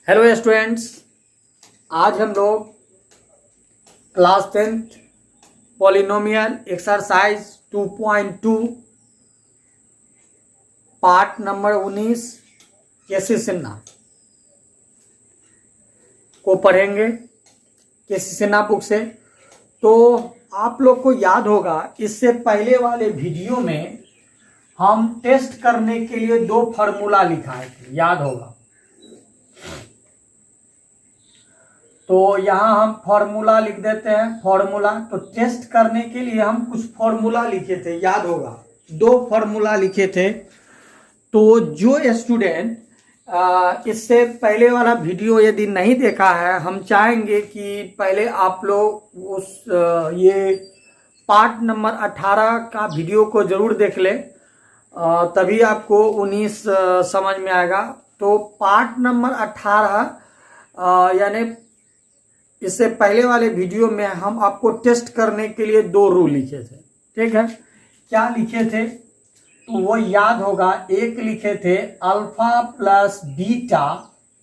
Hello students, आज हम लोग class 10th polynomial exercise 2.2 part number 19 केसी-सिन्हा को पढ़ेंगे केसी-सिन्हा बुक से। तो आप लोग को याद होगा, इससे पहले वाले वीडियो में हम टेस्ट करने के लिए दो फार्मूला लिखाए थे, याद होगा। तो यहाँ हम फॉर्मूला लिख देते हैं। फॉर्मूला तो टेस्ट करने के लिए हम कुछ फॉर्मूला लिखे थे, याद होगा, दो फॉर्मूला लिखे थे। तो जो स्टूडेंट इससे पहले वाला वीडियो यदि नहीं देखा है, हम चाहेंगे कि पहले आप लोग उस ये पार्ट नंबर 18 का वीडियो को जरूर देख ले, तभी आपको 19 समझ में आएगा। तो पार्ट नंबर 18 यानी इससे पहले वाले वीडियो में हम आपको टेस्ट करने के लिए दो रूल लिखे थे, ठीक है। क्या लिखे थे तो वो याद होगा। एक लिखे थे alpha plus beta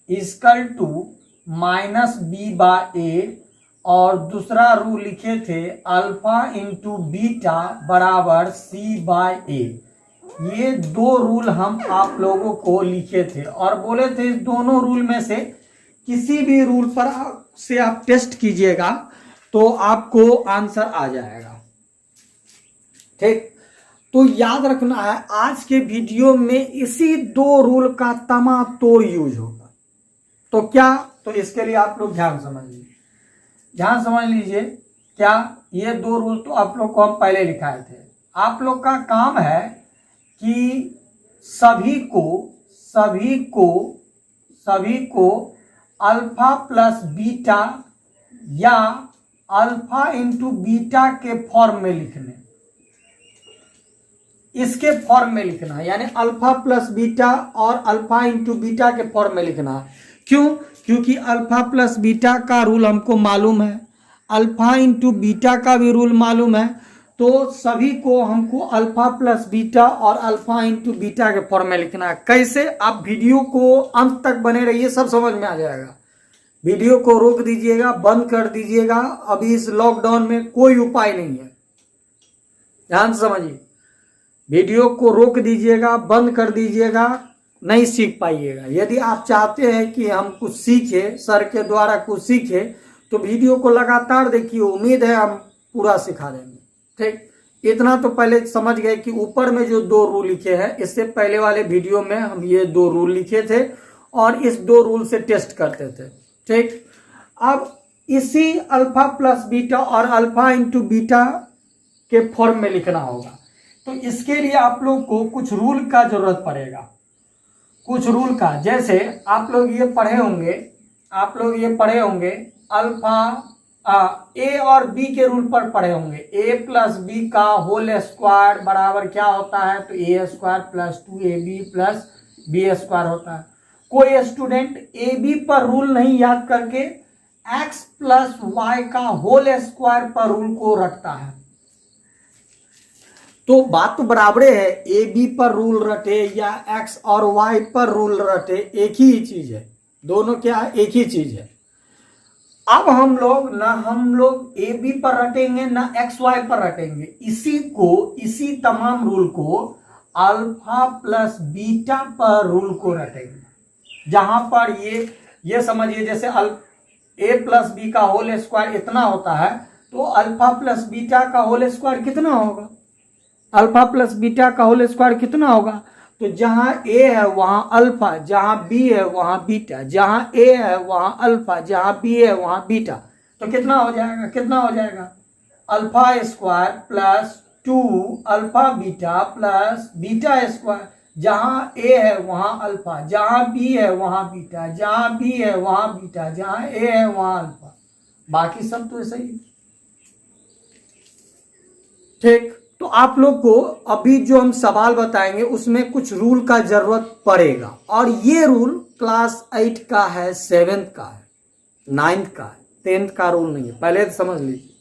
equal to minus B by A, और दूसरा रूल लिखे थे अल्फा इंटू बीटा बराबर सी बाय ए। ये दो रूल हम आप लोगों को लिखे थे और बोले थे इस दोनों रूल में से किसी भी रूल पर से आप टेस्ट कीजिएगा तो आपको आंसर आ जाएगा, ठीक। तो याद रखना है, आज के वीडियो में इसी दो रूल का तमातोड़ यूज होगा। तो क्या, तो इसके लिए आप लोग ध्यान समझ लीजिए, ध्यान समझ लीजिए। क्या ये दो रूल तो आप लोग को हम पहले लिखाए थे। आप लोग का काम है कि सभी को अल्फा प्लस बीटा या अल्फा इंटू बीटा के फॉर्म में लिखने, इसके फॉर्म में लिखना, यानी अल्फा प्लस बीटा और अल्फा इंटू बीटा के फॉर्म में लिखना। क्यों? क्योंकि अल्फा प्लस बीटा का रूल हमको मालूम है, अल्फा इंटू बीटा का भी रूल मालूम है। तो सभी को हमको अल्फा प्लस बीटा और अल्फा इंटू बीटा के फॉर्म में लिखना है। कैसे? आप वीडियो को अंत तक बने रहिए, सब समझ में आ जाएगा। वीडियो को रोक दीजिएगा, बंद कर दीजिएगा। अभी इस लॉकडाउन में कोई उपाय नहीं है, ध्यान से समझिए। वीडियो को रोक दीजिएगा, बंद कर दीजिएगा, नहीं सीख पाइएगा। यदि आप चाहते हैं कि हम कुछ सीखें, सर के द्वारा कुछ सीखें, तो वीडियो को लगातार देखिए, उम्मीद है हम पूरा सिखा देंगे, ठीक। इतना तो पहले समझ गए कि ऊपर में जो दो रूल लिखे हैं, इससे पहले वाले वीडियो में हम ये दो रूल लिखे थे और इस दो रूल से टेस्ट करते थे, ठीक। अब इसी अल्फा प्लस बीटा और अल्फा इंटू बीटा के फॉर्म में लिखना होगा। तो इसके लिए आप लोग को कुछ रूल का जरूरत पड़ेगा, कुछ रूल का। जैसे आप लोग ये पढ़े होंगे अल्फा ए और बी के रूल पर पढ़े होंगे। ए प्लस बी का होल स्क्वायर बराबर क्या होता है, तो A square plus 2ab plus B square होता है। कोई स्टूडेंट ए बी पर रूल नहीं याद करके एक्स प्लस वाई का होल स्क्वायर पर रूल को रखता है। तो बात तो बराबरे है, ए बी पर रूल रटे या एक्स और वाई पर रूल रटे, एक ही चीज है, दोनों क्या है, एक ही चीज है। अब हम लोग ए बी पर रटेंगे ना एक्स वाई पर रटेंगे, इसी तमाम रूल को अल्फा प्लस बीटा पर रूल को रटेंगे। जहां पर ये समझिए, जैसे ए प्लस बी का होल स्क्वायर इतना होता है, तो अल्फा प्लस बीटा का होल स्क्वायर कितना होगा, अल्फा प्लस बीटा का होल स्क्वायर कितना होगा। तो जहां ए है वहां अल्फा, जहां बी है वहां बीटा, जहां ए है वहां अल्फा, जहां बी है वहां बीटा। तो कितना हो जाएगा, alpha square plus 2 alpha beta plus beta square. जहां ए है वहां अल्फा, जहां बी है वहां बीटा, जहां बी है वहां बीटा, जहां ए है वहां अल्फा। बाकी सब तो ऐसा ही, ठीक। तो आप लोग को अभी जो हम सवाल बताएंगे उसमें कुछ रूल का जरूरत पड़ेगा, और ये रूल क्लास 8 का है, 7th का है, 9th का है, 10th का रूल नहीं है। पहले तो समझ लीजिए,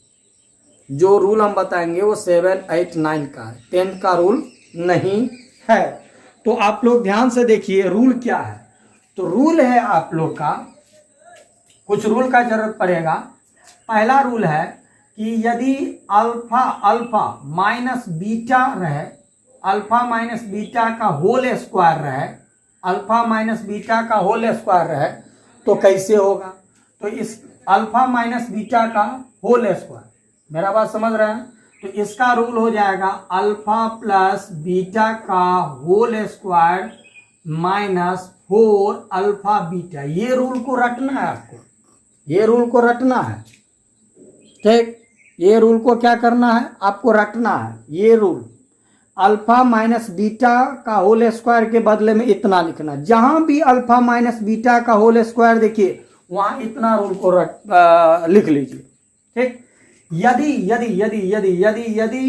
जो रूल हम बताएंगे वो 7, 8, 9 का है, 10th का रूल नहीं है। तो आप लोग ध्यान से देखिए रूल क्या है। तो रूल है आप लोग का, कुछ रूल का जरूरत पड़ेगा। पहला रूल है कि यदि अल्फा माइनस बीटा रहे, अल्फा माइनस बीटा का होल स्क्वायर रहे, अल्फा माइनस बीटा का होल स्क्वायर रहे तो कैसे होगा? तो इस अल्फा माइनस बीटा का होल स्क्वायर, मेरा बात समझ रहे हैं? तो इसका रूल हो जाएगा अल्फा प्लस बीटा का whole square minus 4 alpha beta. ये रूल को रटना है आपको, ये रूल को रटना है, ठीक? ये रूल को क्या करना है? आपको रटना है। ये रूल अल्फा माइनस बीटा का होल स्क्वायर के बदले में इतना लिखना। जहां भी अल्फा माइनस बीटा का होल स्क्वायर देखिए वहां इतना रूल को लिख लीजिए, ठीक? यदि यदि यदि यदि यदि यदि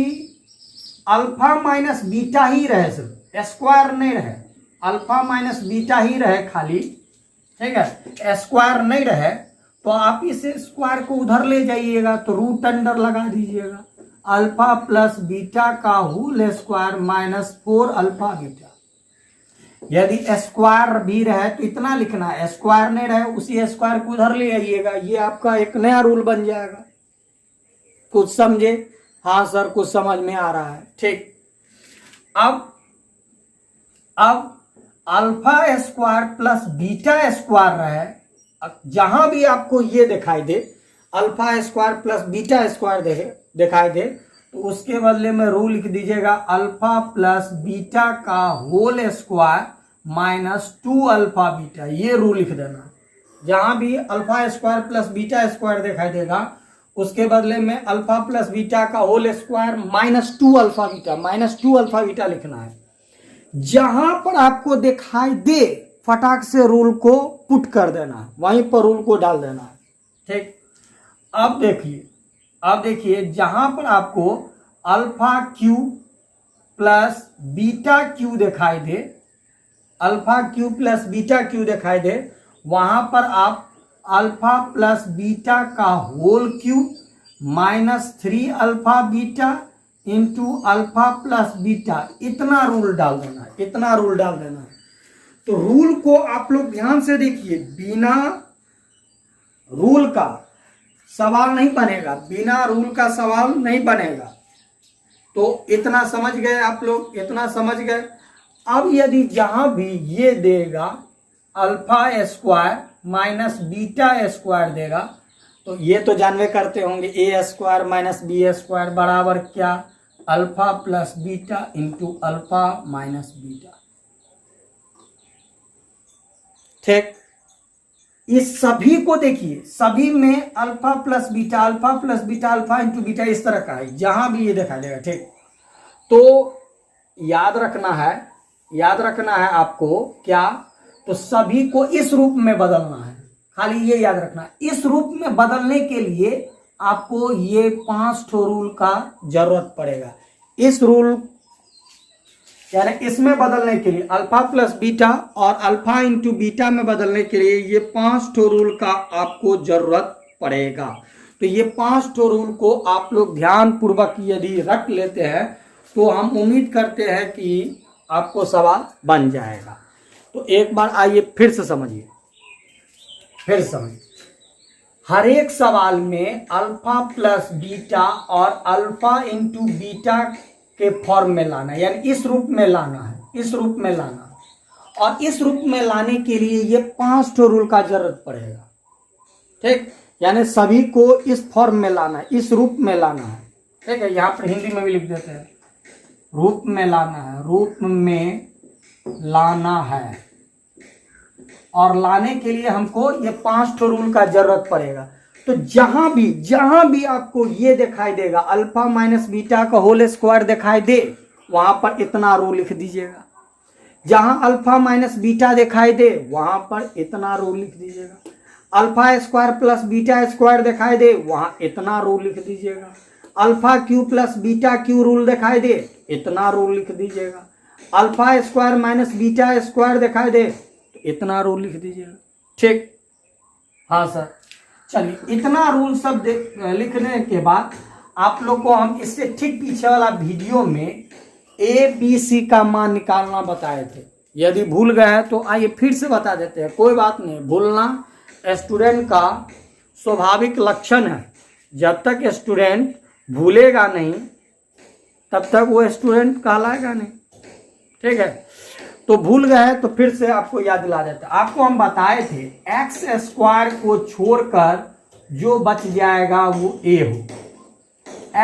अल्फा माइनस बीटा ही रहे, सिर्फ स्क्वायर नहीं रहे, अल्फा माइनस बीटा ही रहे खाली, ठीक है, स्क्वायर नहीं रहे, तो आप इस स्क्वायर को उधर ले जाइएगा तो रूट अंडर लगा दीजिएगा। अल्फा प्लस बीटा का whole square minus 4 alpha beta. यदि स्क्वायर भी रहे तो इतना लिखना है, स्क्वायर नहीं रहे उसी स्क्वायर को उधर ले आइएगा। ये आपका एक नया रूल बन जाएगा। कुछ समझे? हाँ सर कुछ समझ में आ रहा है, ठीक। अब alpha square plus beta square रहे, जहां भी आपको ये दिखाई दे alpha square plus beta square दिखाई दे तो उसके बदले में रूल लिख दीजिएगा अल्फा प्लस बीटा का whole square minus 2 alpha beta. ये रूल लिख देना। जहां भी alpha square plus beta square दिखाई देगा उसके बदले में अल्फा प्लस बीटा का whole square minus 2 alpha beta, minus 2 alpha beta लिखना है। जहां पर आपको दिखाई दे फटाक से रूल को पुट कर देना है, वहीं पर रूल को डाल देना है, ठीक। अब देखिए जहां पर आपको alpha cube plus beta cube दिखाई दे, alpha cube plus beta cube दिखाई दे, वहां पर आप अल्फा प्लस बीटा का whole cube minus 3 alpha beta into alpha plus beta, इतना रूल डाल देना है, इतना रूल डाल देना है। तो रूल को आप लोग ध्यान से देखिए, बिना रूल का सवाल नहीं बनेगा, बिना रूल का सवाल नहीं बनेगा। तो इतना समझ गए आप लोग, इतना समझ गए। अब यदि जहां भी ये देगा alpha square minus beta square देगा तो ये तो जानवे करते होंगे ए स्क्वायर माइनस बी स्क्वायर बराबर क्या? Alpha plus beta into alpha minus beta, ठीक। इस सभी को देखिए, सभी में alpha plus beta alpha into beta इस तरह का है, जहां भी ये देखा देगा, ठीक। तो याद रखना है आपको क्या? तो सभी को इस रूप में बदलना है, खाली ये याद रखना है। इस रूप में बदलने के लिए आपको ये 5 ठो रूल का जरूरत पड़ेगा। इस रूल यानी इसमें बदलने के लिए अल्फा प्लस बीटा और अल्फा इंटू बीटा में बदलने के लिए ये 5 ठो रूल का आपको जरूरत पड़ेगा। तो ये 5 ठो रूल को आप लोग ध्यान पूर्वक यदि रख लेते हैं तो हम उम्मीद करते हैं कि आपको सवाल बन जाएगा। तो एक बार आइए फिर से समझिए, हर एक सवाल में अल्फा प्लस बीटा और अल्फा इंटू बीटा के फॉर्म में लाना है, यानी इस रूप में लाना है, इस रूप में लाना। और इस रूप में लाने के लिए ये 5 ठो रूल का जरूरत पड़ेगा, ठीक। यानी सभी को इस फॉर्म में लाना है, इस रूप में लाना है, ठीक है। यहाँ पर हिंदी में भी लिख देते हैं, रूप में लाना है, रूप में लाना है। और लाने के लिए हमको ये 5 ठो रूल का जरूरत पड़ेगा। तो जहां भी आपको ये दिखाई देगा अल्फा माइनस बीटा का होल स्क्वायर दिखाई दे, वहां पर इतना रूल लिख दीजिएगा। जहां अल्फा माइनस बीटा दिखाई दे वहां पर इतना रूल लिख दीजिएगा। Alpha square plus beta square दिखाई दे वहां इतना रूल लिख दीजिएगा। Alpha cube plus beta Q rule दिखाई दे इतना रूल लिख दीजिएगा। Alpha square minus beta square दिखाई दे तो इतना रूल लिख दीजिएगा, ठीक। हाँ सर, चलिए इतना रूल सब लिखने के बाद आप लोग को हम इससे ठीक पीछे वाला वीडियो में ABC का मान निकालना बताए थे। यदि भूल गए हैं तो आइए फिर से बता देते हैं, कोई बात नहीं, भूलना स्टूडेंट का स्वाभाविक लक्षण है। जब तक स्टूडेंट भूलेगा नहीं तब तक वो स्टूडेंट कहलाएगा नहीं, ठीक है। तो भूल गए तो फिर से आपको याद दिला देते हैं। आपको हम बताए थे एक्स स्क्वायर को छोड़कर जो बच जाएगा वो ए होगा,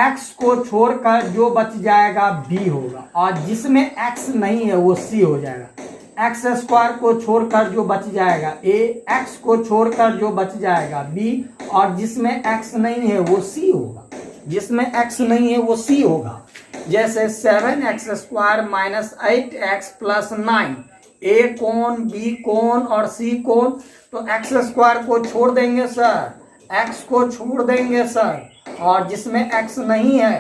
एक्स को छोड़कर जो बच जाएगा बी होगा, और जिसमें एक्स नहीं है वो सी हो जाएगा। एक्स स्क्वायर को छोड़कर जो बच जाएगा ए, एक्स को छोड़कर जो बच जाएगा बी, और जिसमें एक्स नहीं है वो सी होगा, जिसमें एक्स नहीं है वो सी होगा। जैसे 7x square minus 8x plus 9, ए कौन, बी कौन और सी कौन, तो एक्स स्क्वायर को छोड़ देंगे सर, एक्स को छोड़ देंगे सर, और जिसमें x नहीं है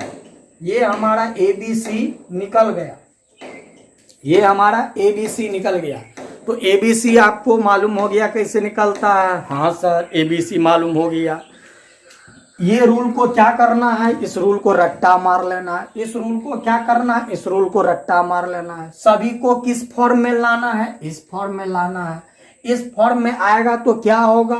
ये हमारा ABC निकल गया, ये हमारा ABC निकल गया। तो ABC आपको मालूम हो गया कैसे निकलता है? हाँ सर ABC मालूम हो गया। ये रूल को क्या करना है, इस रूल को रट्टा मार लेना है, इस रूल को क्या करना है, इस रूल को रट्टा मार लेना है। सभी को किस फॉर्म में लाना है? इस फॉर्म में लाना है। इस फॉर्म में आएगा तो क्या होगा,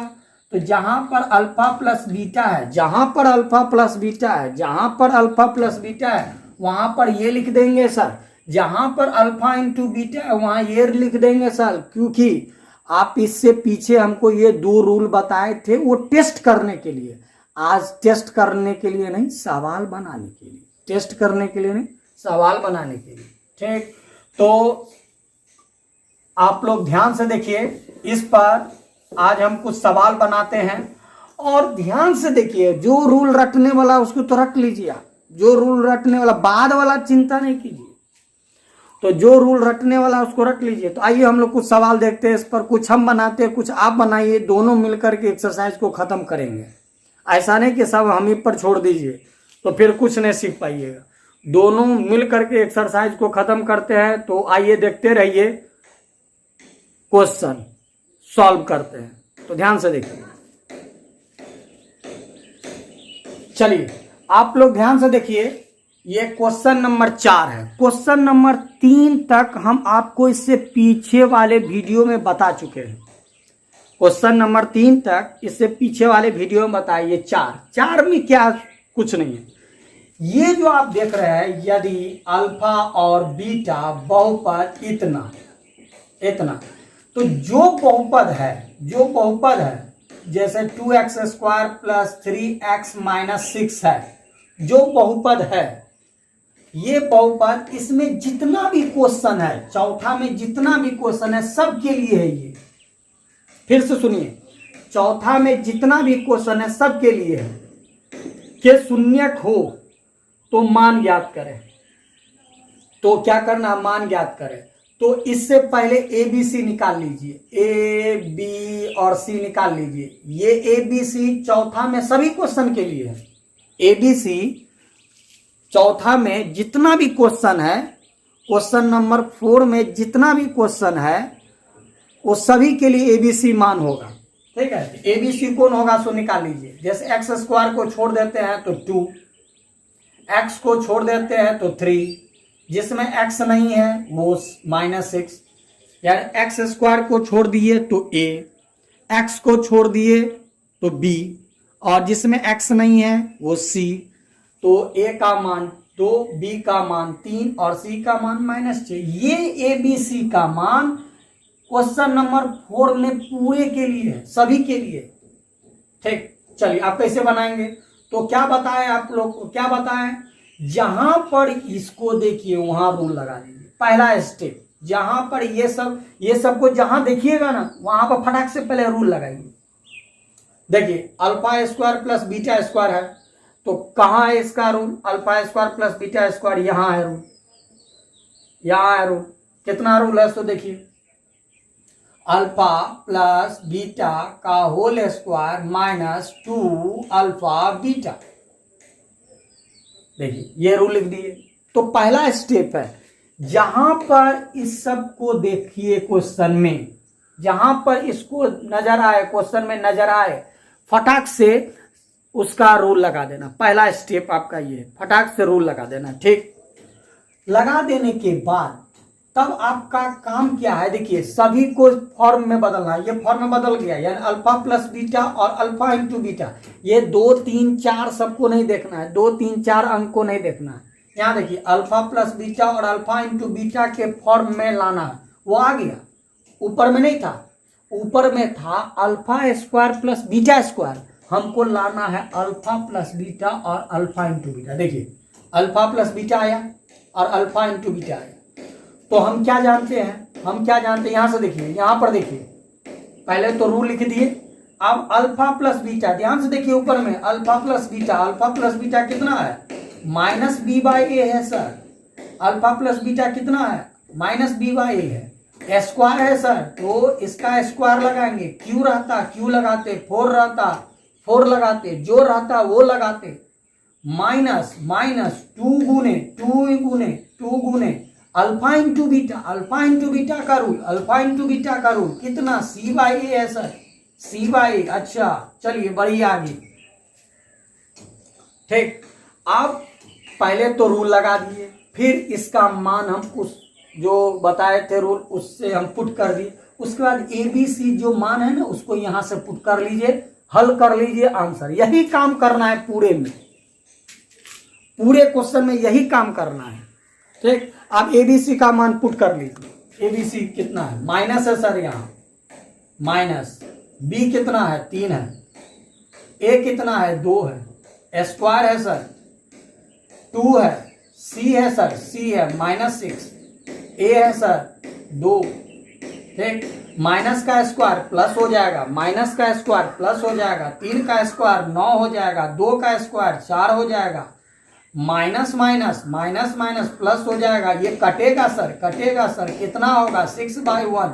तो जहां पर अल्फा प्लस बीटा है, जहां पर अल्फा प्लस बीटा है, जहां पर अल्फा प्लस बीटा है वहां पर ये लिख देंगे सर, जहां पर अल्फा इंटू बीटा है वहां ये लिख देंगे सर, क्योंकि आप इससे पीछे हमको ये दो रूल बताए थे वो टेस्ट करने के लिए, आज टेस्ट करने के लिए नहीं, सवाल बनाने के लिए, टेस्ट करने के लिए नहीं, सवाल बनाने के लिए, ठीक। तो आप लोग ध्यान से देखिए, इस पर आज हम कुछ सवाल बनाते हैं, और ध्यान से देखिए, जो रूल रटने वाला उसको तो रट लीजिए आप, जो रूल रटने वाला, बाद वाला चिंता नहीं कीजिए, तो जो रूल रटने वाला उसको रट लीजिए। तो आइए हम लोग कुछ सवाल देखते हैं, इस पर कुछ हम बनाते हैं, कुछ आप बनाइए, दोनों मिलकर के एक्सरसाइज को खत्म करेंगे। ऐसा नहीं कि सब हम ही पर छोड़ दीजिए तो फिर कुछ नहीं सीख पाइएगा, दोनों मिल करके एक्सरसाइज को खत्म करते हैं। तो आइए देखते रहिए, क्वेश्चन सॉल्व करते हैं, तो ध्यान से देखिए। चलिए आप लोग ध्यान से देखिए, ये क्वेश्चन नंबर 4 है। क्वेश्चन नंबर 3 तक हम आपको इससे पीछे वाले वीडियो में बता चुके हैं, क्वेश्चन नंबर 3 तक इससे पीछे वाले वीडियो में बताइए। 4 में क्या कुछ नहीं है, ये जो आप देख रहे हैं, यदि अल्फा और बीटा बहुपद इतना इतना, तो जो बहुपद है, जो बहुपद है, जैसे 2x square plus 3x minus 6 है, जो बहुपद है, ये बहुपद, इसमें जितना भी क्वेश्चन है, चौथा में जितना भी क्वेश्चन है सबके लिए है ये। फिर से सुनिए, चौथा में जितना भी क्वेश्चन है सबके लिए है कि शून्यक हो तो मान ज्ञात करें। तो क्या करना, मान ज्ञात करें। तो इससे पहले ए बी सी निकाल लीजिए, ए बी और सी निकाल लीजिए। ये ए बी सी चौथा में सभी क्वेश्चन के लिए है, ए बी सी चौथा में जितना भी क्वेश्चन है, क्वेश्चन नंबर 4 में जितना भी क्वेश्चन है वो सभी के लिए एबीसी मान होगा, ठीक है। एबीसी कौन होगा सो निकाल लीजिए। जैसे एक्स स्क्वायर को छोड़ देते हैं तो 2, एक्स को छोड़ देते हैं तो 3, जिसमें एक्स नहीं है वो -6, यानी एक्स स्क्वायर को छोड़ दिए तो ए, एक्स को छोड़ दिए तो बी, और जिसमें एक्स नहीं है वो सी। तो ए का मान 2, बी का मान 3 और सी का मान -6। ये ए बी सी का मान क्वेश्चन नंबर 4 में पूरे के लिए है, सभी के लिए, ठीक। चलिए आप कैसे बनाएंगे, तो क्या बताएं आप लोग को, क्या बताएं, जहां पर इसको देखिए वहां रूल लगा दीजिए। पहला स्टेप, जहां पर ये सब को जहां देखिएगा ना वहां पर फटाक से पहले रूल लगाइए। देखिए alpha square plus beta square है, तो कहां है इसका rule, alpha square plus beta square, यहां है रूल, यहां है रूल। कितना रूल है तो देखिए, अल्फा प्लस बीटा का whole square minus 2 alpha beta, देखिए ये रूल लिख दिए। तो पहला स्टेप है, जहां पर इस सब को देखिए क्वेश्चन में, जहां पर इसको नजर आए, क्वेश्चन में नजर आए, फटाक से उसका रूल लगा देना। पहला स्टेप आपका ये, फटाक से रूल लगा देना, ठीक। लगा देने के बाद तब आपका काम क्या है, देखिए सभी को फॉर्म में बदलना है। ये फॉर्म में बदल गया, यानी अल्फा प्लस बीटा और अल्फा इंटू बीटा। ये 2 3 4 सबको नहीं देखना है, 2 3 4 अंक को नहीं देखना है। यहाँ देखिए अल्फा प्लस बीटा और अल्फा इंटू बीटा के फॉर्म में लाना है। वो आ गया, ऊपर में नहीं था, ऊपर में था alpha square plus beta square. हमको लाना है अल्फा प्लस बीटा और अल्फा इंटू बीटा। देखिए अल्फा प्लस बीटा आया और अल्फा इंटू बीटा आया। तो हम क्या जानते हैं, हम क्या जानते हैं, यहां से देखिए, यहां पर देखिए, पहले तो रूल लिख दिए। अब अल्फा प्लस बीटा, ध्यान से देखिए ऊपर में alpha plus beta, alpha plus beta कितना है, माइनस बी बाई ए है सर। अल्फा प्लस बीटा कितना है, माइनस बी बाई ए है, स्क्वायर है सर, तो इसका स्क्वायर लगाएंगे। क्यू रहता क्यू लगाते, 4 रहता 4 लगाते, जो रहता वो लगाते, माइनस माइनस 2 गुने alpha into beta, alpha into beta का रूल, अल्फा इंटू बीटा का रूल कितना, सी बाई ए है सर, सी बाई। अच्छा चलिए बढ़िए आगे, ठीक। अब पहले तो रूल लगा दिए, फिर इसका मान हम उस जो बताए थे रूल उससे हम पुट कर दिए। उसके बाद ए बी सी जो मान है ना उसको यहां से पुट कर लीजिए, हल कर लीजिए आंसर। यही काम करना है पूरे में, पूरे क्वेश्चन में यही काम करना है, ठीक। आप एबीसी का मान पुट कर लीजिए। एबीसी कितना है, माइनस है सर, यहाँ माइनस, बी कितना है 3 है, ए कितना है 2 है, स्क्वायर है सर 2 है, सी है सर, सी है -6, ए है सर 2, ठीक। माइनस का स्क्वायर प्लस हो जाएगा, माइनस का स्क्वायर प्लस हो जाएगा, 3 का स्क्वायर 9 हो जाएगा, 2 का स्क्वायर 4 हो जाएगा, minus minus minus minus plus हो जाएगा। ये कटेगा सर, कटेगा सर, कितना होगा 6/1।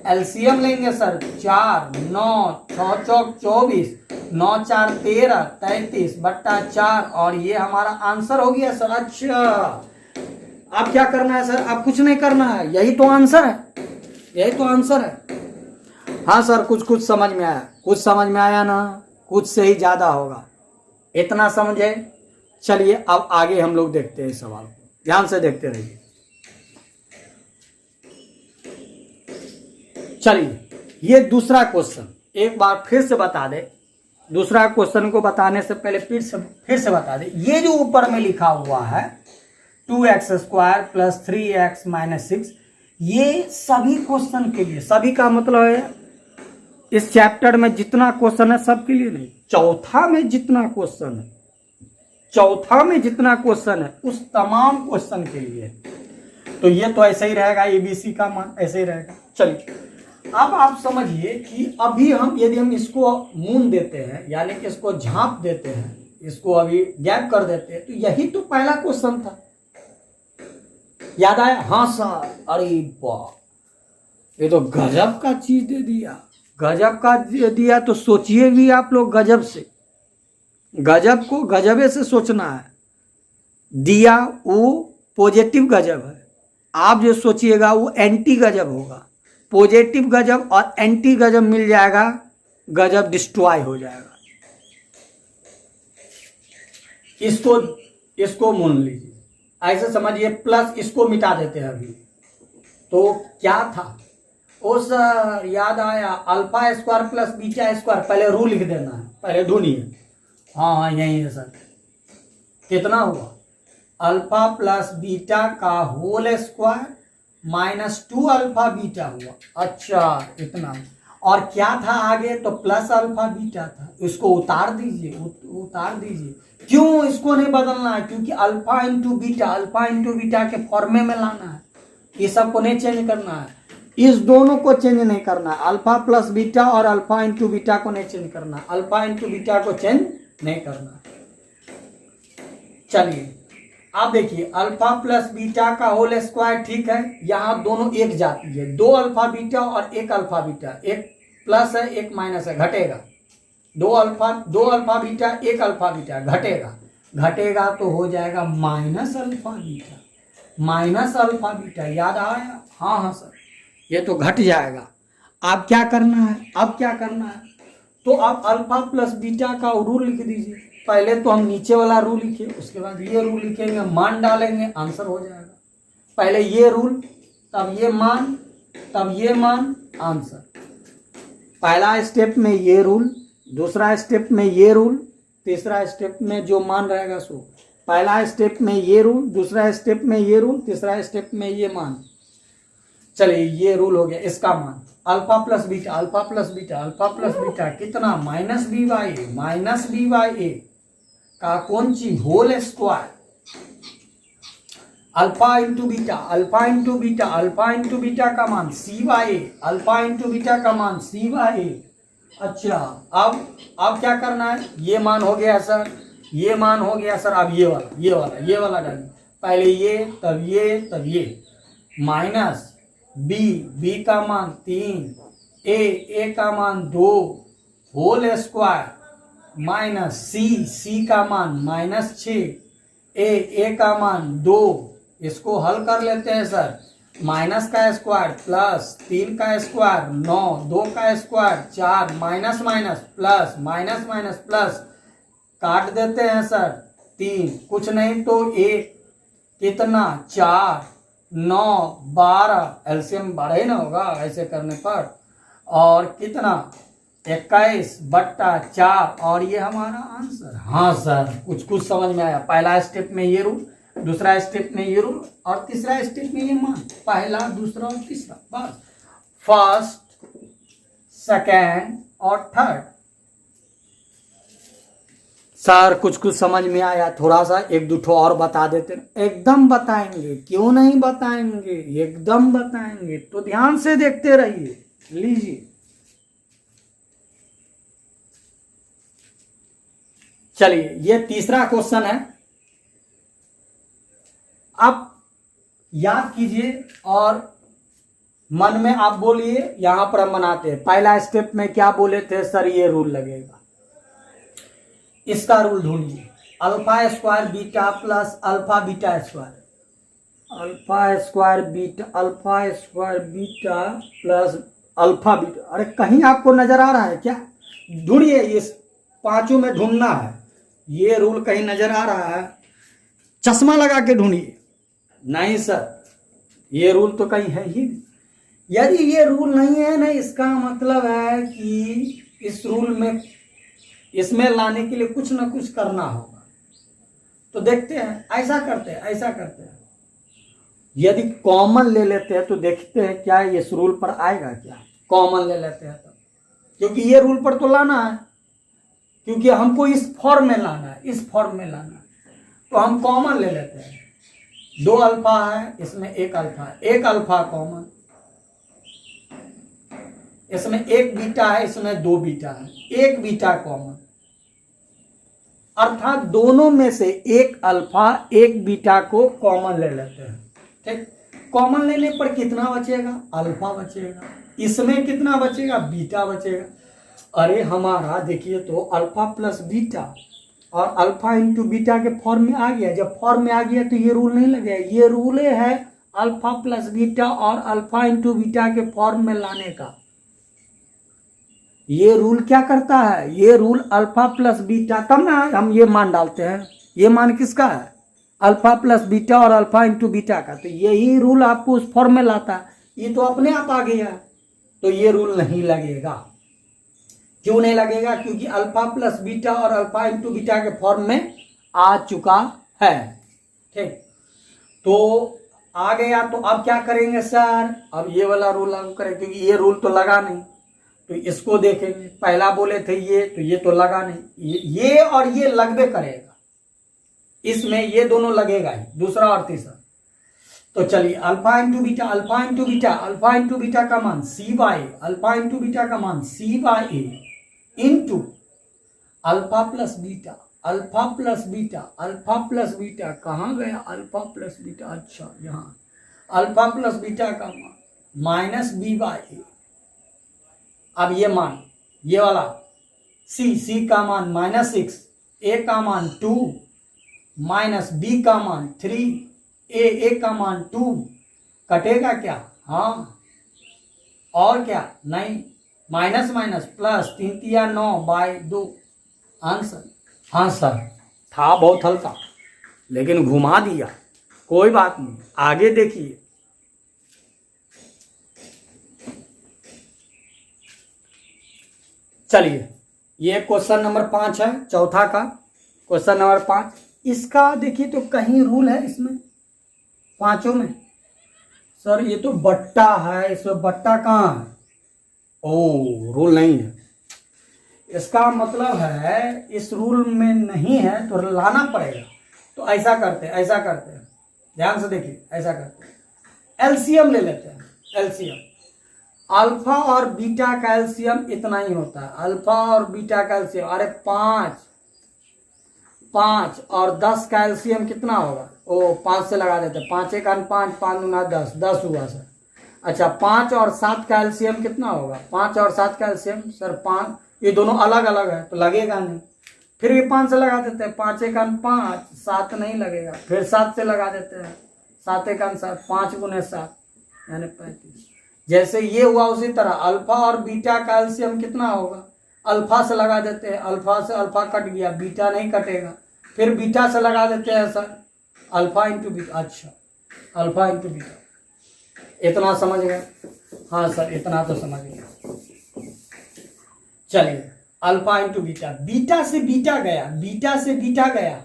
एलसीएम लेंगे सर, 4 9 6 चौक 24, 9 4 13, 33/4 और ये हमारा आंसर हो गया सर। अच्छा अब क्या करना है सर, अब कुछ नहीं करना है, यही तो आंसर है, यही तो आंसर है। हाँ सर कुछ कुछ समझ में आया, कुछ समझ में आया ना, कुछ से ही ज्यादा होगा, इतना समझे। चलिए अब आगे हम लोग देखते हैं सवाल को, ध्यान से देखते रहिए। चलिए ये दूसरा क्वेश्चन एक बार फिर से बता दे, दूसरा क्वेश्चन को बताने से पहले फिर से बता दे। ये जो ऊपर में लिखा हुआ है 2x² + 3x - 6, ये सभी क्वेश्चन के लिए, सभी का मतलब है इस चैप्टर में जितना क्वेश्चन है सबके लिए नहीं, चौथा में जितना क्वेश्चन है, चौथा में जितना क्वेश्चन है उस तमाम क्वेश्चन के लिए। तो ये तो ऐसे ही रहेगा, एबीसी का मान ऐसे ही रहेगा। चलिए अब आप समझिए कि अभी हम यदि हम इसको मून देते हैं, यानी कि इसको झांप देते हैं, इसको अभी गैप कर देते हैं, तो यही तो पहला क्वेश्चन था। याद आया, हाँ सर, अरे वाह ये तो गजब का चीज दे दिया, गजब का दे दिया। तो सोचिए भी आप लोग, गजब से, गजब को गजबे से सोचना है। दिया वो पॉजिटिव गजब है, आप जो सोचिएगा वो एंटी गजब होगा। पॉजिटिव गजब और एंटी गजब मिल जाएगा, गजब डिस्ट्रॉय हो जाएगा। इसको मून लीजिए, ऐसे समझिए, प्लस इसको मिटा देते हैं अभी। तो क्या था ओ सर, याद आया, alpha square plus beta square, पहले रूल लिख देना है, पहले ढूंढिए। हाँ यही है सर, कितना हुआ, अल्फा प्लस बीटा का होल स्क्वायर -2 अल्फा बीटा हुआ। अच्छा इतना, और क्या था आगे, तो प्लस अल्फा बीटा था, इसको उतार दीजिए, उतार दीजिए। क्यों इसको नहीं बदलना है, क्योंकि alpha into beta, alpha into beta के फॉर्मे में लाना है, ये सब को नहीं चेंज करना है, इस दोनों को चेंज नहीं करना है, अल्फा प्लस बीटा और अल्फा इंटू बीटा को नहीं चेंज करना, अल्फा इंटू बीटा को चेंज नहीं करना। चलिए आप देखिए, अल्फा प्लस बीटा का होल स्क्वायर, ठीक है, यहाँ दोनों एक जाती है, 2 अल्फा बीटा और 1 अल्फा बीटा, एक प्लस है एक माइनस है, घटेगा। 2 अल्फा बीटा 1 अल्फा बीटा घटेगा, घटेगा तो हो जाएगा minus alpha beta, minus alpha beta. याद आया, हाँ हाँ सर, ये तो घट जाएगा। अब क्या करना है, अब क्या करना है, तो आप अल्फा प्लस बीटा का रूल लिख दीजिए। पहले तो हम नीचे वाला रूल लिखे, उसके बाद ये रूल लिखेंगे, मान डालेंगे, आंसर हो जाएगा। पहले ये रूल, तब ये मान, तब ये मान, आंसर। पहला स्टेप में ये रूल, दूसरा स्टेप में ये रूल, तीसरा स्टेप में जो मान रहेगा सो। पहला स्टेप में ये रूल, दूसरा स्टेप में ये रूल, तीसरा स्टेप में ये मान। चलिए ये रूल हो गया। इसका मान alpha plus beta, alpha plus beta, alpha plus beta कितना, minus B by A, minus B by A का कौन ची whole square, alpha into beta, alpha into beta, alpha into beta का मान C by A, alpha into beta का मान C by ए। अच्छा अब क्या करना है, ये मान हो गया सर, ये मान हो गया सर। अब ये वाला डालिए, पहले ये तब ये तब ये, माइनस बी का मान 3, ए का मान 2 होल स्क्वायर, माइनस सी का मान -6, ए का मान 2। इसको हल कर लेते हैं सर। माइनस का स्क्वायर प्लस 3 का स्क्वायर 9, 2 का square 4, minus minus plus, minus minus plus, काट देते हैं सर 3, कुछ नहीं तो 1, कितना 4, 9, 12, एलसीएम 12 ही ना होगा ऐसे करने पर, और कितना 21/4, और ये हमारा आंसर। हाँ सर कुछ कुछ समझ में आया। पहला स्टेप में ये रूल, दूसरा स्टेप में ये रूल, और तीसरा स्टेप में ये मान। पहला, दूसरा और तीसरा, बस। फर्स्ट, सेकेंड और थर्ड। सर कुछ कुछ समझ में आया, थोड़ा सा एक दो ठो और बता देते। एकदम बताएंगे, क्यों नहीं बताएंगे, एकदम बताएंगे, तो ध्यान से देखते रहिए। लीजिए, चलिए ये तीसरा क्वेश्चन है। आप याद कीजिए और मन में आप बोलिए, यहां पर हम बनाते हैं। पहला स्टेप में क्या बोले थे सर, ये रूल लगेगा। इसका रूल ढूंढिए, alpha square beta plus alpha beta square, alpha square beta, alpha square beta plus alpha beta. अरे कहीं आपको नजर आ रहा है क्या? ढूंढिए, इस पांचों में ढूंढना है। ये रूल कहीं नजर आ रहा है? चश्मा लगा के ढूंढिए। नहीं सर, ये रूल तो कहीं है ही नहीं। यदि ये रूल नहीं है ना, इसका मतलब है कि इस रूल में, इसमें लाने के लिए कुछ ना कुछ करना होगा। तो देखते हैं, ऐसा करते हैं, ऐसा करते हैं। यदि कॉमन ले लेते हैं तो देखते हैं क्या इस रूल पर आएगा क्या। कॉमन ले लेते हैं तब, क्योंकि ये रूल पर तो लाना है, क्योंकि हमको इस फॉर्म में लाना है, इस फॉर्म में लाना है। तो हम कॉमन ले लेते हैं। 2 अल्फा है, इसमें 1 अल्फा है, 1 अल्फा कॉमन। इसमें 1 बीटा है, इसमें 2 बीटा है, 1 बीटा कॉमन। अर्थात दोनों में से 1 अल्फा 1 बीटा को कॉमन ले लेते हैं। ठीक, कॉमन लेने पर कितना बचेगा? अल्फा बचेगा। इसमें कितना बचेगा? बीटा बचेगा। अरे हमारा देखिए तो अल्फा प्लस बीटा और अल्फा इंटू बीटा के फॉर्म में आ गया। जब फॉर्म में आ गया तो ये रूल नहीं लगेगा। ये रूल है अल्फा प्लस बीटा और अल्फा इंटू बीटा के फॉर्म में लाने का। ये रूल क्या करता है? ये रूल अल्फा प्लस बीटा, तब ना हम ये मान डालते हैं। ये मान किसका है? अल्फा प्लस बीटा और अल्फा इंटू बीटा का। तो यही रूल आपको उस फॉर्म में लाता है। ये तो अपने आप आ गया, तो ये रूल नहीं लगेगा। क्यों नहीं लगेगा? क्योंकि अल्फा प्लस बीटा और अल्फा इंटू बीटा के फॉर्म में आ चुका है। ठीक, तो आ गया। तो अब क्या करेंगे सर? अब ये वाला रूल लागू करें, क्योंकि ये रूल तो लगा नहीं। तो इसको देखेंगे, पहला बोले थे ये, तो ये तो लगा नहीं। ये और ये लगबे करेगा, इसमें ये दोनों लगेगा ही, दूसरा और तीसरा। तो चलिए alpha into beta, alpha into beta, alpha into beta का मान C by, alpha into beta का मान C by A into alpha plus beta, alpha plus beta, alpha plus beta कहाँ गया? अल्फा प्लस बीटा, अच्छा यहाँ, अल्फा प्लस बीटा का मान माइनस बी बाई ए। अब ये मान, ये वाला सी का मान -6, ए का मान 2, माइनस बी का मान 3, ए का मान 2, कटेगा क्या? हाँ, और क्या? नहीं, माइनस माइनस प्लस, 3 तिया 9/2 आंसर। हाँ सर, था बहुत हल्का, लेकिन घुमा दिया। कोई बात नहीं, आगे देखिए। चलिए, ये क्वेश्चन नंबर 5 है, चौथा का क्वेश्चन नंबर 5। इसका देखिए तो कहीं रूल है इसमें पांचों में? सर ये तो बट्टा है, इसमें बट्टा कहाँ है? ओ, रूल नहीं है। इसका मतलब है इस रूल में नहीं है तो लाना पड़ेगा। तो ऐसा करते हैं, ध्यान से देखिए, ऐसा करते हैं, एलसीएम ले लेते हैं। एलसीएम अल्फा और बीटा का एलसीएम इतना ही होता है। अल्फा और बीटा का एलसीएम, अरे 5 और 10 का एलसीएम कितना होगा? ओ 5 से लगा देते हैं, 5 एक 5, 5 दूना 10, 10 हुआ सर। अच्छा, 5 और 7 का एलसीएम कितना होगा? 5 और 7 का एलसीएम सर 5, ये दोनों अलग अलग है तो लगेगा नहीं। फिर भी 5 से लगा देते हैं, 5 एक 5, 7 नहीं लगेगा। फिर 7 से लगा देते हैं, 7 एक 7, 5 गुने 7 यानी 35। जैसे ये हुआ उसी तरह अल्फा और बीटा का एलसीएम कितना होगा? अल्फा से लगा देते हैं, अल्फा से अल्फा कट गया, बीटा नहीं कटेगा। फिर बीटा से लगा देते हैं सर, अल्फा इंटू बीटा। अच्छा, अल्फा इंटू बीटा, इतना समझ गए? हाँ सर, इतना तो समझ गए। चलिए, अल्फा इंटू बीटा, बीटा से बीटा गया, बीटा से बीटा गया,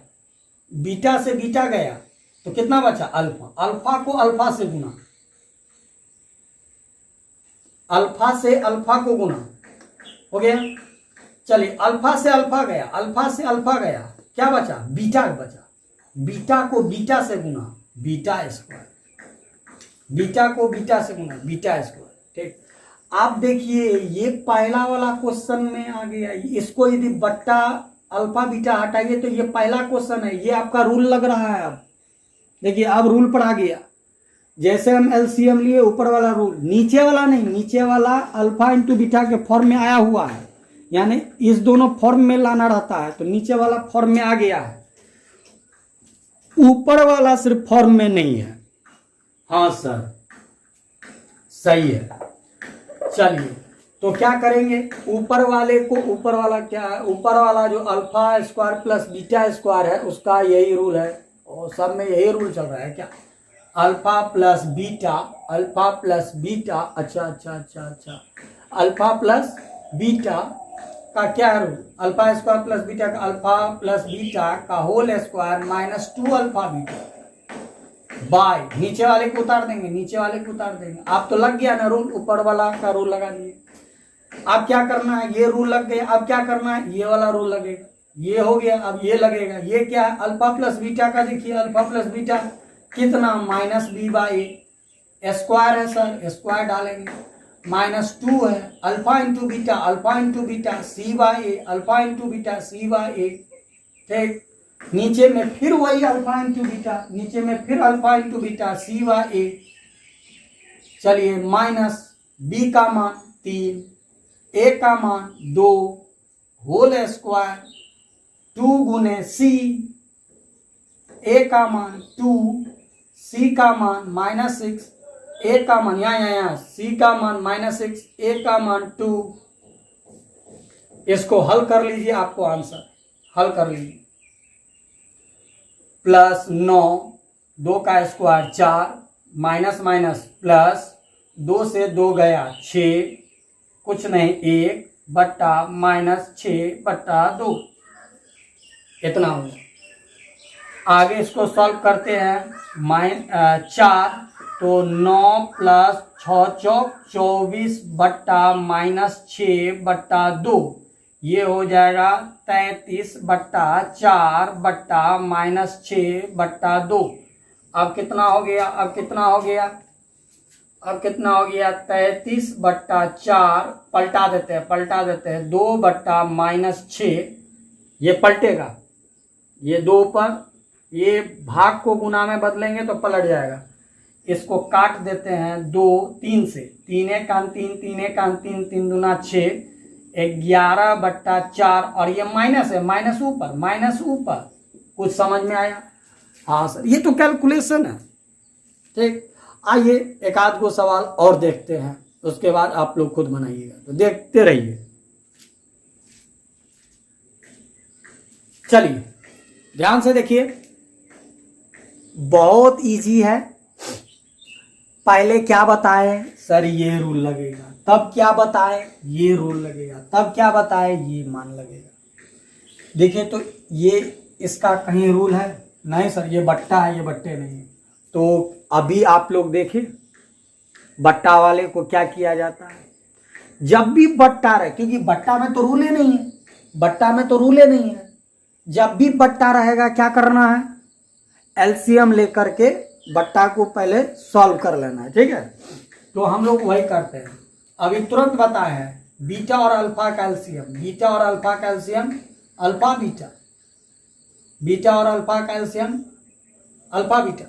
बीटा से बीटा गया तो कितना बचा? अल्फा। अल्फा को अल्फा से गुना, अल्फा से अल्फा को गुना, हो गया। चलिए, अल्फा से अल्फा गया, अल्फा से अल्फा गया, क्या बचा? बीटा बचा। बीटा को बीटा से गुना, बीटा स्क्वायर, बीटा को बीटा से गुना, बीटा स्क्वायर। ठीक, आप देखिए ये पहला वाला क्वेश्चन में आ गया। इसको यदि बट्टा अल्फा बीटा हटाइए तो ये पहला क्वेश्चन है, ये आपका रूल लग रहा है। अब देखिए, अब रूल पर आ गया। जैसे हम एलसीएम लिए, ऊपर वाला रूल, नीचे वाला नहीं, नीचे वाला अल्फा इंटू बीटा के फॉर्म में आया हुआ है, यानी इस दोनों फॉर्म में लाना रहता है, तो नीचे वाला फॉर्म में आ गया है, ऊपर वाला सिर्फ फॉर्म में नहीं है। हाँ सर, सही है। चलिए, तो क्या करेंगे? ऊपर वाले को, ऊपर वाला क्या है? ऊपर वाला जो alpha square plus beta square है उसका यही रूल है, और सब में यही रूल चल रहा है क्या? Alpha plus beta, alpha plus beta, अच्छा अच्छा अच्छा अच्छा, अल्फा प्लस बीटा का क्या है rule? Alpha square plus beta का, अल्फा प्लस बीटा का whole square minus 2 alpha beta by, नीचे वाले को उतार देंगे, नीचे वाले को उतार देंगे। आप तो लग गया ना रूल, ऊपर वाला का रूल लगा दिए। अब क्या करना है? ये रूल लग गया, अब क्या करना है? ये वाला रूल लगेगा, ये हो गया, अब ये लगेगा। ये क्या है? अल्फा प्लस बीटा का, देखिए अल्फा प्लस बीटा कितना? Minus B by A, square है सर, स्क्वायर डालेंगे, माइनस 2 है, alpha into beta, alpha into beta C by A, alpha into beta C by A. ठीक, नीचे में फिर वही अल्फा इंटू बीटा, नीचे में फिर alpha into beta C by A. चलिए, माइनस बी का मान 3, ए का मान 2, होल स्क्वायर 2 गुने सी, ए का मान 2, सी का मान माइनस 6, ए का मान यहाँ सी का मान माइनस 6, ए का मान 2। इसको हल कर लीजिए, आपको आंसर हल कर लीजिए। प्लस 9, 2 का स्क्वायर 4, माइनस माइनस प्लस, 2 से 2 गया 6, कुछ नहीं 1 बट्टा माइनस 6 बट्टा 2, इतना हो गया। आगे इसको सॉल्व करते हैं। 4 तो 9 प्लस 6 चौक 24 बट्टा माइनस 6 बट्टा 2, ये हो जाएगा 33 बट्टा 4 बट्टा माइनस 6 बट्टा 2। अब कितना हो गया? अब कितना हो गया? अब कितना हो गया? 33 बट्टा 4, पलटा देते हैं 2 बट्टा माइनस 6, ये पलटेगा, ये 2 पर, ये भाग को गुना में बदलेंगे तो पलट जाएगा। इसको काट देते हैं 2 3 से, 3 एक 3, 3 एक 3, 3 दूना 6, 11 बट्टा 4, और ये माइनस है, माइनस ऊपर, कुछ समझ में आया? हाँ सर, ये तो कैलकुलेशन है। ठीक, आइए एक आध को सवाल और देखते हैं, उसके बाद आप लोग खुद बनाइएगा, तो देखते रहिए। चलिए ध्यान से देखिए, बहुत इजी है। पहले क्या बताए सर? ये रूल लगेगा, तब क्या बताए, ये रूल लगेगा, तब क्या बताए, ये मान लगेगा। देखिए तो ये इसका कहीं रूल है नहीं सर, ये बट्टा है, ये बट्टे नहीं है। तो अभी आप लोग देखिए बट्टा वाले को क्या किया जाता है, जब भी बट्टा रहे, क्योंकि बट्टा में तो रूले नहीं है, बट्टा में तो रूले नहीं है, जब भी बट्टा रहेगा क्या करना है, एलसीएम लेकर के बट्टा को पहले सॉल्व कर लेना है, ठीक है। तो हम लोग वही करते हैं। अभी तुरंत बताए हैं बीटा और अल्फा का एलसीएम, बीटा और अल्फा का एलसीएम अल्फा बीटा, बीटा और अल्फा का एलसीएम अल्फा बीटा।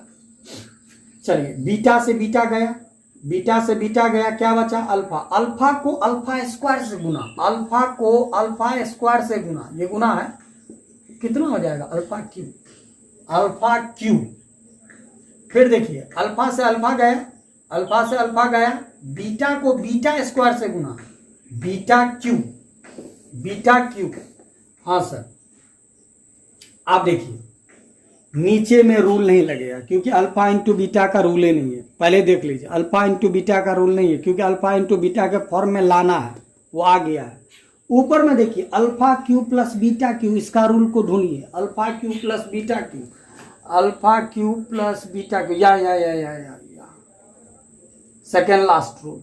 चलिए बीटा से बीटा गया, बीटा से बीटा गया, क्या बचा अल्फा, अल्फा को अल्फा स्क्वायर से गुना, अल्फा को अल्फा स्क्वायर से गुना, ये गुना है कितना हो जाएगा अल्फा क्यू, अल्फा क्यू। फिर देखिए अल्फा से अल्फा गया, अल्फा से अल्फा गया, बीटा को बीटा स्क्वायर से गुना, बीटा क्यू, बीटा क्यू। हाँ सर आप देखिए नीचे में रूल नहीं लगेगा क्योंकि अल्फा इंटू बीटा का रूल ही नहीं है, पहले देख लीजिए अल्फा इंटू बीटा का रूल नहीं है क्योंकि अल्फा इंटू बीटा के फॉर्म में लाना है, वो आ गया है। ऊपर में देखिए alpha cube plus beta cube, इसका रूल को ढूंढिए, alpha cube plus beta cube, alpha cube plus beta cube, या second last rule,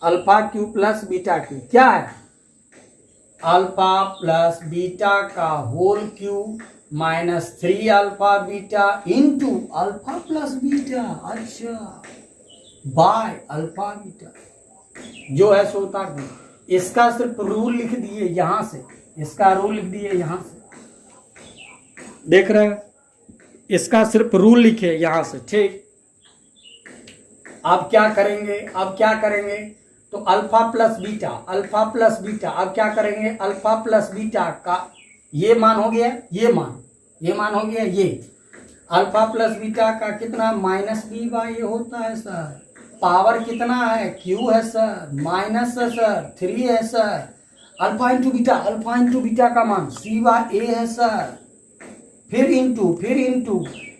alpha cube plus beta cube क्या है, अल्फा प्लस बीटा का whole cube minus 3 alpha beta into alpha plus beta, अच्छा by alpha beta, जो है सो उतार दिए। इसका सिर्फ रूल लिख दिए यहां से, इसका रूल लिख दिए यहां से, देख रहे हैं, इसका सिर्फ रूल लिखे यहां से, ठीक। अब क्या करेंगे, अब क्या करेंगे, तो alpha plus beta, alpha plus beta, अब क्या करेंगे, अल्फा प्लस बीटा का ये मान हो गया, ये मान हो गया, ये अल्फा प्लस बीटा का कितना माइनस बी बाई ए होता है सर, पावर कितना है क्यू है सर, माइनस है सर 3 है sir, alpha into beta, alpha into beta का मान सी बाई ए है सर, फिर इंटू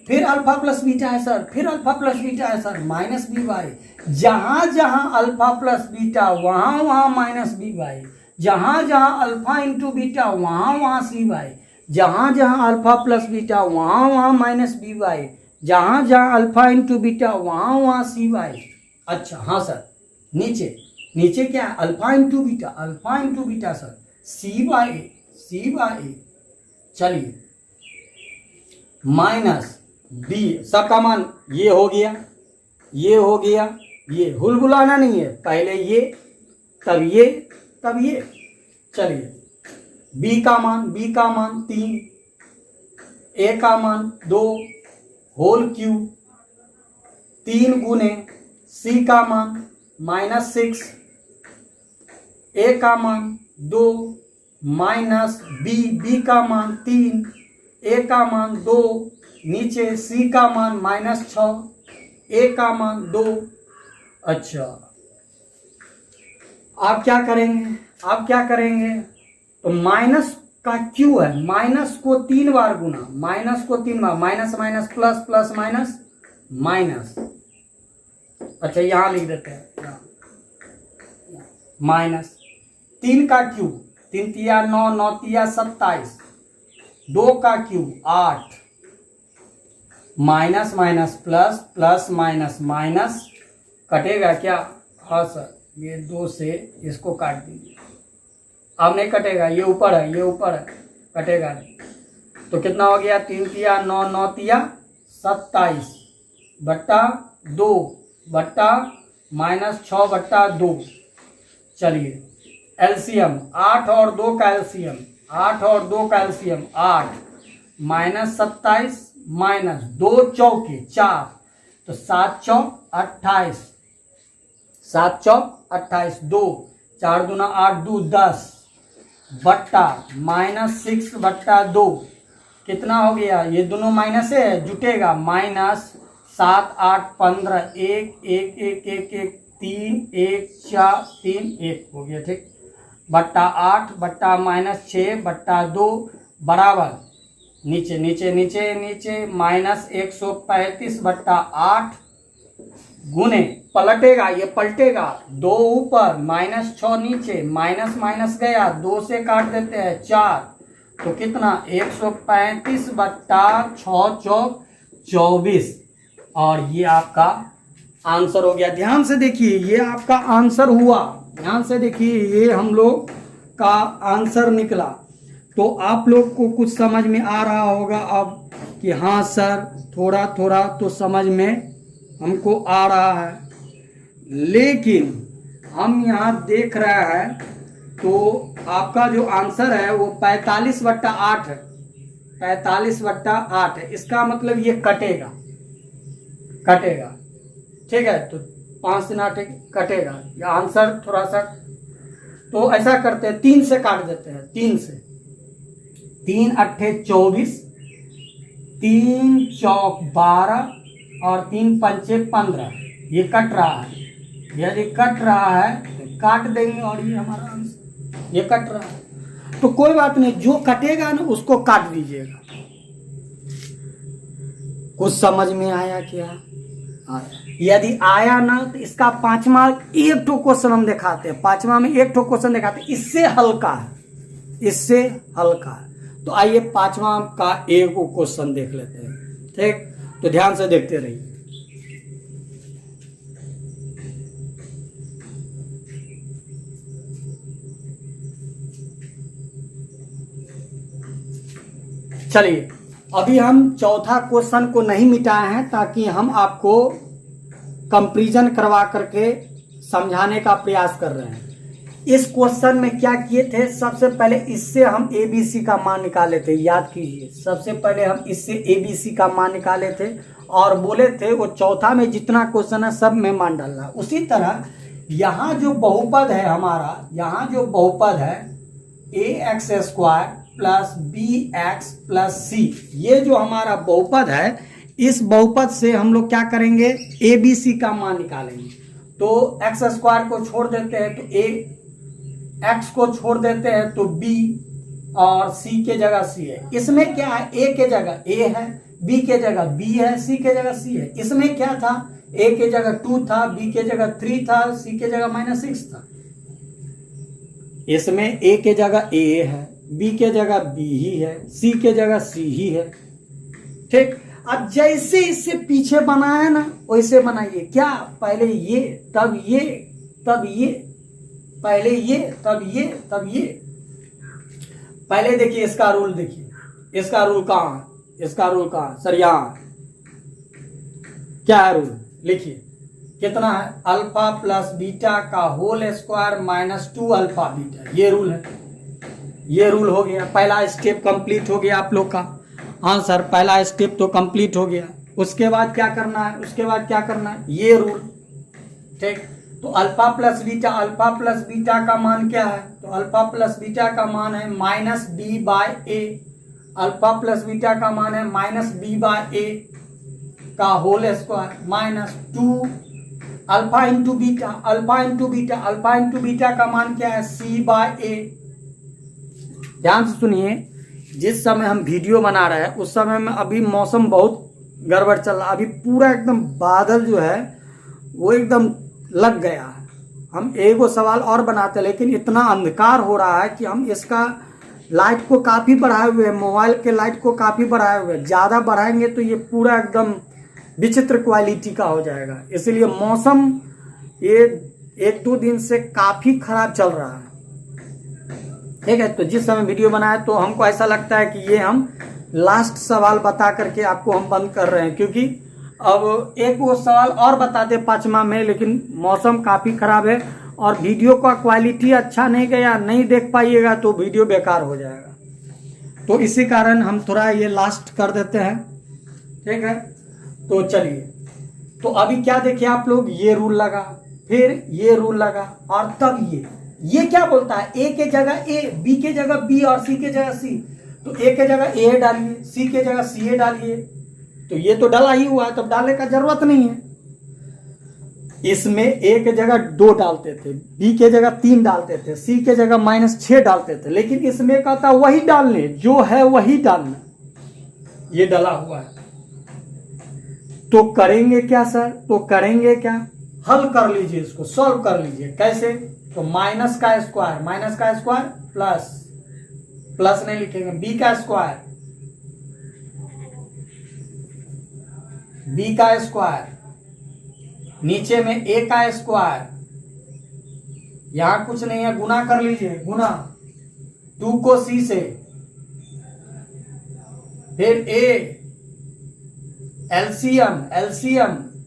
फिर अल्फा प्लस बीटा है सर, फिर अल्फा प्लस बीटा है सर, माइनस बी बाई, जहां जहां अल्फा प्लस बीटा वहां वहां माइनस बी बाई, जहां जहां अल्फा इंटू बीटा वहां वहां सी बाई, जहां जहां अल्फा प्लस बीटा वहां वहां माइनस बी बाई, जहां जहां अल्फा इंटू बीटा वहां वहां सी बाई। अच्छा हाँ सर, नीचे क्या है, alpha into beta sir, C by, चलिए माइनस बी, सबका मान ये हो गया, ये हुलबुलाना नहीं है, पहले ये तब ये, चलिए बी का मान 3, ए का मान 2 होल क्यू 3 गुने सी का मान -6, ए का मान 2 माइनस बी का मान 3, ए का मान 2, नीचे सी का मान -6, ए का मान 2। अच्छा आप क्या करेंगे, तो माइनस का क्यू है, माइनस को 3 बार गुना, माइनस प्लस माइनस, अच्छा यहां लिख देते हैं माइनस 3 का क्यू 3 तिया 9, 9 तिया 27, 2 का क्यू 8, माइनस प्लस माइनस कटेगा क्या, हाँ सर ये 2 से इसको काट दीजिए, अब नहीं कटेगा, ये ऊपर है कटेगा नहीं, तो कितना हो गया 3 तिया 9, 9 तिया 27 बट्टा 2 बट्टा -6/2। चलिए एलसीएम 8 और 2 का एलसीएम 8 -27 -2 चौके 4, तो 7 चौक 28, 7 चौक 28, 2 4 दूना 8 2 10 बट्टा -6/2, कितना हो गया, ये दोनों माइनस है जुटेगा, -7 8 15 1 3 1 4 3 1 हो गया, ठीक, बट्टा 8 बट्टा -6/2 बराबर नीचे -135/8 गुने पलटेगा, ये पलटेगा, 2 ऊपर -6 नीचे, माइनस माइनस गया, 2 से काट देते हैं 4, तो कितना 135 बट्टा 6 चौक 24, और ये आपका आंसर हो गया। ध्यान से देखिए, ये आपका आंसर हुआ, ध्यान से देखिए, ये हम लोग का आंसर निकला। तो आप लोग को कुछ समझ में आ रहा होगा अब कि हाँ सर थोड़ा थोड़ा तो समझ में हमको आ रहा है, लेकिन हम यहाँ देख रहे हैं तो आपका जो आंसर है वो 45/8 है, 45/8 है। इसका मतलब ये कटेगा, कटेगा, ठीक है। तो 5 से 8 कटेगा, ये आंसर थोड़ा सा, तो ऐसा करते हैं 3 से काट देते हैं, 3 से, 3 अट्ठे 24, 3 चौक 12 और 3 पंचे 15, ये कट रहा है। यदि कट रहा है तो काट देंगे और ये हमारा आंसर, ये कट रहा है तो कोई बात नहीं, जो कटेगा ना उसको काट दीजिएगा। कुछ समझ में आया क्या? आया। यदि आया ना तो इसका 5वां एक ठो क्वेश्चन हम दिखाते हैं, 5वां में एक ठो क्वेश्चन दिखाते हैं, इससे हल्का है, इससे हल्का है। तो आइए 5वां का एक क्वेश्चन देख लेते हैं, ठीक। तो ध्यान से देखते रहिए। चलिए, अभी हम चौथा क्वेश्चन को नहीं मिटाए हैं ताकि हम आपको कंपैरिजन करवा करके समझाने का प्रयास कर रहे हैं। इस क्वेश्चन में क्या किए थे, सबसे पहले इससे हम ABC का मान निकाले थे, याद कीजिए। सबसे पहले हम इससे ABC का मान निकाले थे और बोले थे वो चौथा में जितना क्वेश्चन है सब में मान डालना। उसी तरह यहाँ जो बहुपद है हमारा, यहाँ जो बहुपद है ax² plus bx plus c, ये जो हमारा बहुपद है, इस बहुपद से हम लोग क्या करेंगे, ABC का मान निकालेंगे। तो x² को छोड़ देते हैं तो a, x को छोड़ देते हैं तो b, और c के जगह c है। इसमें क्या है, a के जगह a है, b के जगह b है, c के जगह c है। इसमें क्या था, a के जगह 2 था, b के जगह 3 था, c के जगह -6 था। इसमें a के जगह a है, b के जगह b ही है, c के जगह c ही है, ठीक। अब जैसे इससे पीछे बनाया ना वैसे बनाइए। क्या, पहले ये तब ये तब ये, पहले ये तब ये तब ये। पहले देखिए इसका रूल, देखिए इसका रूल कहाँ है, इसका रूल कहाँ है सर, यहाँ क्या है रूल, लिखिए कितना है, अल्फा प्लस बीटा का whole square minus 2 alpha beta, ये रूल है। ये रूल हो गया, पहला स्टेप कंप्लीट हो गया आप लोग का। हाँ सर, पहला स्टेप तो कंप्लीट हो गया। उसके बाद क्या करना है, उसके बाद क्या करना है, ये रूल, ठीक। तो अल्फा प्लस बीटा का मान क्या है, तो अल्फा प्लस बीटा का मान है -b/a, अल्फा प्लस बीटा का मान है -b/a का whole square minus 2 alpha into beta, alpha into beta का मान क्या है, c/a। ध्यान से सुनिए, जिस समय हम वीडियो बना रहे हैं उस समय में अभी मौसम बहुत गड़बड़ चल रहा है, अभी पूरा एकदम बादल जो है वो एकदम लग गया है। हम एक सवाल और बनाते हैं लेकिन इतना अंधकार हो रहा है कि हम इसका लाइट को काफ़ी बढ़ाए हुए हैं, मोबाइल के लाइट को काफ़ी बढ़ाए हुए हैं। ज़्यादा बढ़ाएंगे तो ये पूरा एकदम विचित्र क्वालिटी का हो जाएगा। इसलिए मौसम ये 1-2 दिन से काफ़ी खराब चल रहा है, ठीक है। तो जिस समय वीडियो बनाए तो हमको ऐसा लगता है कि ये हम लास्ट सवाल बता करके आपको हम बंद कर रहे हैं, क्योंकि अब एक वो सवाल और बताते 5वां में, लेकिन मौसम काफ़ी ख़राब है और वीडियो का क्वालिटी अच्छा नहीं गया, नहीं देख पाइएगा तो वीडियो बेकार हो जाएगा। तो इसी कारण हम थोड़ा ये लास्ट कर देते हैं, ठीक है। तो चलिए, तो अभी क्या देखिए आप लोग, ये रूल लगा, फिर ये रूल लगा, और तब ये क्या बोलता है, a के जगह a, b के जगह b और c के जगह c। तो a के जगह a डालिए, c के जगह c डालिए, तो ये तो डाला ही हुआ है, तब डालने का जरूरत नहीं है। इसमें a के जगह 2 डालते थे, b के जगह 3 डालते थे, c के जगह -6 डालते थे, लेकिन इसमें कहता वही डालने, जो है वही डालना, ये डाला हुआ है। तो करेंगे क्या सर? तो करेंगे क्या, हल कर लीजिए, इसको सॉल्व कर लीजिए। कैसे? तो माइनस का स्क्वायर प्लस, प्लस नहीं लिखेंगे, बी का स्क्वायर, बी का स्क्वायर, नीचे में ए का स्क्वायर, यहां कुछ नहीं है, गुना कर लीजिए, गुना 2 को सी से, फिर ए एलसीएम,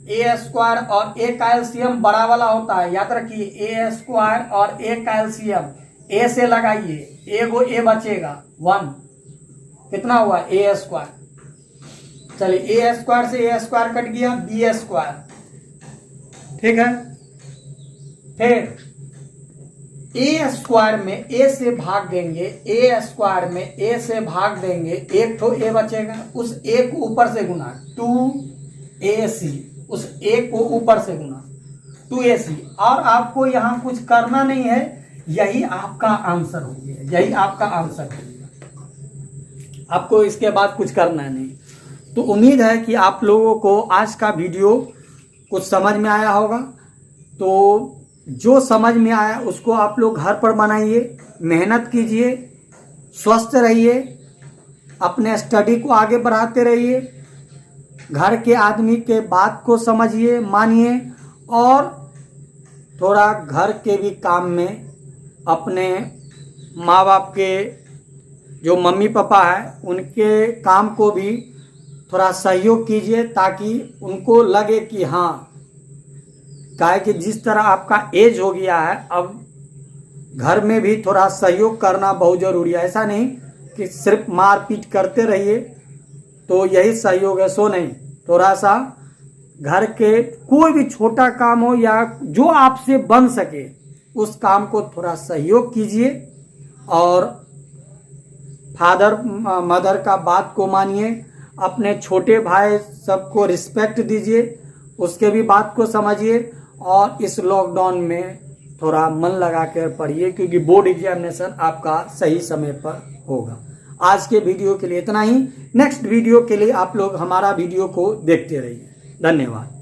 ए स्क्वायर और ए का एलसीएम बड़ा वाला होता है, याद रखिए, ए स्क्वायर और ए का एलसीएम, ए से लगाइए, ए बचेगा 1, कितना हुआ ए स्क्वायर। चलिए ए स्क्वायर से ए स्क्वायर कट गया, बी स्क्वायर, ठीक है। फिर ए स्क्वायर में ए से भाग देंगे, ए स्क्वायर में ए से भाग देंगे, एक तो ए बचेगा, उस ए को ऊपर से गुना 2ac, उस ए को ऊपर से गुना 2ac, और आपको यहां कुछ करना नहीं है, यही आपका आंसर हो गया, यही आपका आंसर हो गया, आपको इसके बाद कुछ करना नहीं। तो उम्मीद है कि आप लोगों को आज का वीडियो कुछ समझ में आया होगा। तो जो समझ में आया उसको आप लोग घर पर बनाइए, मेहनत कीजिए, स्वस्थ रहिए, अपने स्टडी को आगे बढ़ाते रहिए, घर के आदमी के बात को समझिए, मानिए, और थोड़ा घर के भी काम में अपने माँ बाप के जो मम्मी पापा है उनके काम को भी थोड़ा सहयोग कीजिए, ताकि उनको लगे कि हाँ, काहे कि जिस तरह आपका एज हो गया है, अब घर में भी थोड़ा सहयोग करना बहुत जरूरी है। ऐसा नहीं कि सिर्फ मारपीट करते रहिए तो यही सहयोग है, सो नहीं, थोड़ा सा घर के कोई भी छोटा काम हो या जो आपसे बन सके उस काम को थोड़ा सहयोग कीजिए, और फादर मदर का बात को मानिए, अपने छोटे भाई सबको रिस्पेक्ट दीजिए, उसके भी बात को समझिए, और इस लॉकडाउन में थोड़ा मन लगा कर पढ़िए, क्योंकि बोर्ड एग्जामिनेशन आपका सही समय पर होगा। आज के वीडियो के लिए इतना ही। नेक्स्ट वीडियो के लिए आप लोग हमारा वीडियो को देखते रहिए। धन्यवाद।